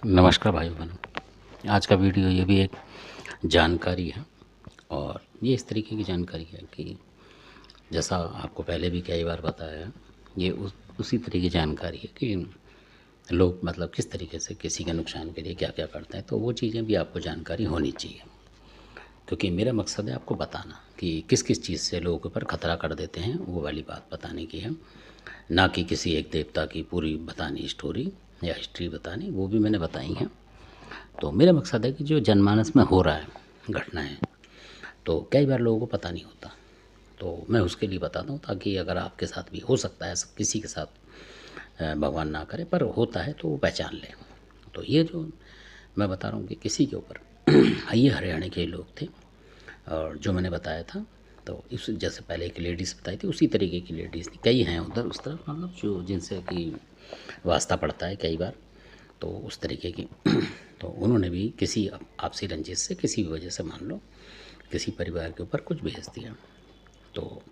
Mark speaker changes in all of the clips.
Speaker 1: नमस्कार भाई बहनों। आज का वीडियो ये भी एक जानकारी है और ये इस तरीके की जानकारी है कि जैसा आपको पहले भी कई बार बताया है, ये उसी तरह की जानकारी है कि लोग मतलब किस तरीके से किसी के नुकसान के लिए क्या क्या करते हैं। तो वो चीज़ें भी आपको जानकारी होनी चाहिए, क्योंकि मेरा मकसद है आपको बताना कि किस किस चीज़ से लोगों के ऊपर ख़तरा कर देते हैं, वो वाली बात बताने की है, ना कि किसी एक देवता की पूरी बतानी स्टोरी या हिस्ट्री बतानी। वो भी मैंने बताई हैं। तो मेरा मकसद है कि जो जनमानस में हो रहा है घटनाएं, तो कई बार लोगों को पता नहीं होता, तो मैं उसके लिए बताता हूँ ताकि अगर आपके साथ भी हो सकता है, किसी के साथ भगवान ना करे पर होता है तो वो पहचान लें। तो ये जो मैं बता रहा हूँ कि किसी के ऊपर ये हरियाणा के लोग थे और जो मैंने बताया था, तो इस जैसे पहले एक लेडीज़ बताई थी उसी तरीके की लेडीज़ थी। कई हैं उधर उस तरफ, मतलब जो जिनसे कि वास्ता पड़ता है कई बार, तो उस तरीके की तो उन्होंने भी किसी आपसी रंजिश से, किसी भी वजह से मान लो किसी परिवार के ऊपर कुछ भेज दिया। तो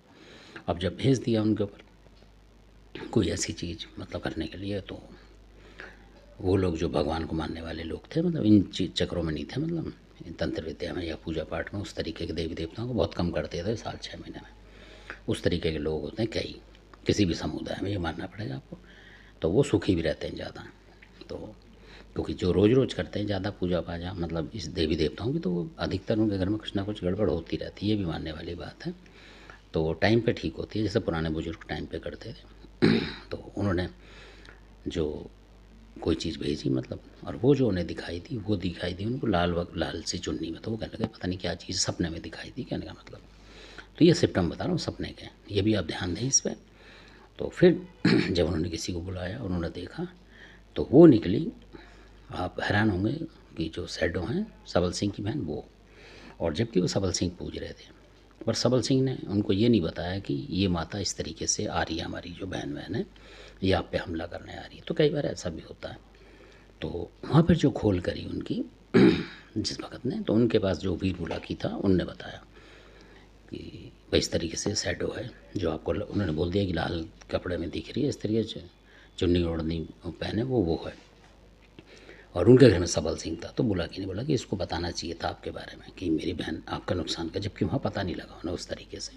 Speaker 1: अब जब भेज दिया उनके ऊपर कोई ऐसी चीज़ मतलब करने के लिए, तो वो लोग जो भगवान को मानने वाले लोग थे, मतलब इन चक्रों में नहीं थे, मतलब तंत्र विद्या में या पूजा पाठ में उस तरीके के देवी देवताओं को बहुत कम करते थे साल 6 महीने में। उस तरीके के लोग होते हैं कई, किसी भी समुदाय में, ये मानना पड़ेगा आपको। तो वो सुखी भी रहते हैं ज़्यादा। तो क्योंकि जो रोज़ रोज़ करते हैं ज़्यादा पूजा पाजा मतलब इस देवी देवताओं की, तो वो अधिकतर उनके घर में कुछ ना कुछ गड़बड़ होती रहती है, ये भी मानने वाली बात है। तो टाइम पे ठीक होती है, जैसे पुराने बुजुर्ग टाइम पे करते थे। तो उन्होंने जो कोई चीज़ भेजी मतलब, और वो जो उन्हें दिखाई दी, वो दिखाई दी उनको लाल सी चुन्नी में। तो वो कहने लगे पता नहीं क्या चीज़ सपने में दिखाई दी, कहने का मतलब। तो ये सिम्टम बता रहा हूँ सपने के, ये भी आप ध्यान दें इस पर। तो फिर जब उन्होंने किसी को बुलाया, उन्होंने देखा, तो वो निकली, आप हैरान होंगे कि जो सैडो हैं सबल सिंह की बहन वो, और जबकि वो सबल सिंह पूज रहे थे, पर सबल सिंह ने उनको ये नहीं बताया कि ये माता इस तरीके से आ रही है, हमारी जो बहन है ये आप पे हमला करने आ रही है। तो कई बार ऐसा भी होता है। तो वहाँ पर जो खोल करी उनकी जिस भगत ने, तो उनके पास जो वीर बुलाकी था उनने बताया कि भाई इस तरीके से सैडो है, जो आपको उन्होंने बोल दिया कि लाल कपड़े में दिख रही है, इस तरीके से चुन्नी ओढ़नी पहने वो है। और उनके घर में सबल सिंह था। तो बुलाकी ने बोला कि इसको बताना चाहिए था आपके बारे में कि मेरी बहन आपका नुकसान कर, जबकि वहाँ पता नहीं लगा उन्हें उस तरीके से।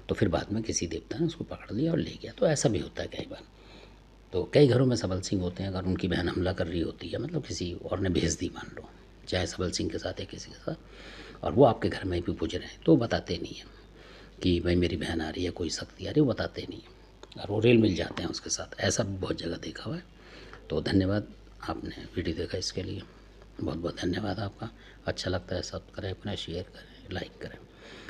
Speaker 1: तो फिर बाद में किसी देवता ने उसको पकड़ लिया और ले गया। तो ऐसा भी होता है कई बार। तो कई घरों में सबल सिंह होते हैं, अगर उनकी बहन हमला कर रही होती है, मतलब किसी और ने भेज दी मान लो, चाहे सबल सिंह के साथ या किसी के साथ, और वो आपके घर में भी पूज रहे हैं, तो बताते नहीं हैं कि भाई मेरी बहन आ रही है, कोई शक्ति आ रही है, वो बताते नहीं हैं और वो रेल मिल जाते हैं उसके साथ। ऐसा भी बहुत जगह देखा हुआ है। तो धन्यवाद, आपने वीडियो देखा इसके लिए बहुत बहुत धन्यवाद आपका। अच्छा लगता है सब्सक्राइब करें, शेयर करें, लाइक करें।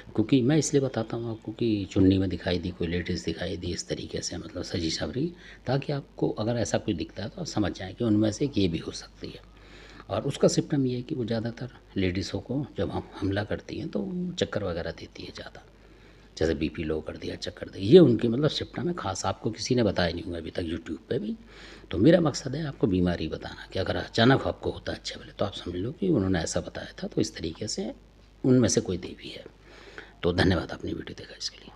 Speaker 1: क्योंकि मैं इसलिए बताता हूँ आपको कि चुन्नी में दिखाई दी, कोई लेडीज़ दिखाई दी इस तरीके से, मतलब सजी सवरी, ताकि आपको अगर ऐसा कोई दिखता है तो आप समझ जाएँ कि उनमें से एक ये भी हो सकती है। और उसका सिम्पटम ये है कि वो ज़्यादातर लेडीज़ों को जब हम हमला करती हैं तो चक्कर वगैरह देती है ज़्यादा, जैसे बीपी लो कर दिया, चक्कर दे, ये उनकी मतलब सिम्पटम है खास। आपको किसी ने बताया नहीं होगा अभी तक यूट्यूब पे भी। तो मेरा मकसद है आपको बीमारी बताना कि अगर अचानक आपको होता है अच्छे वाले, तो आप समझ लो कि उन्होंने ऐसा बताया था, तो इस तरीके से उनमें से कोई देवी है। तो धन्यवाद, आपने वीडियो देखा इसके लिए।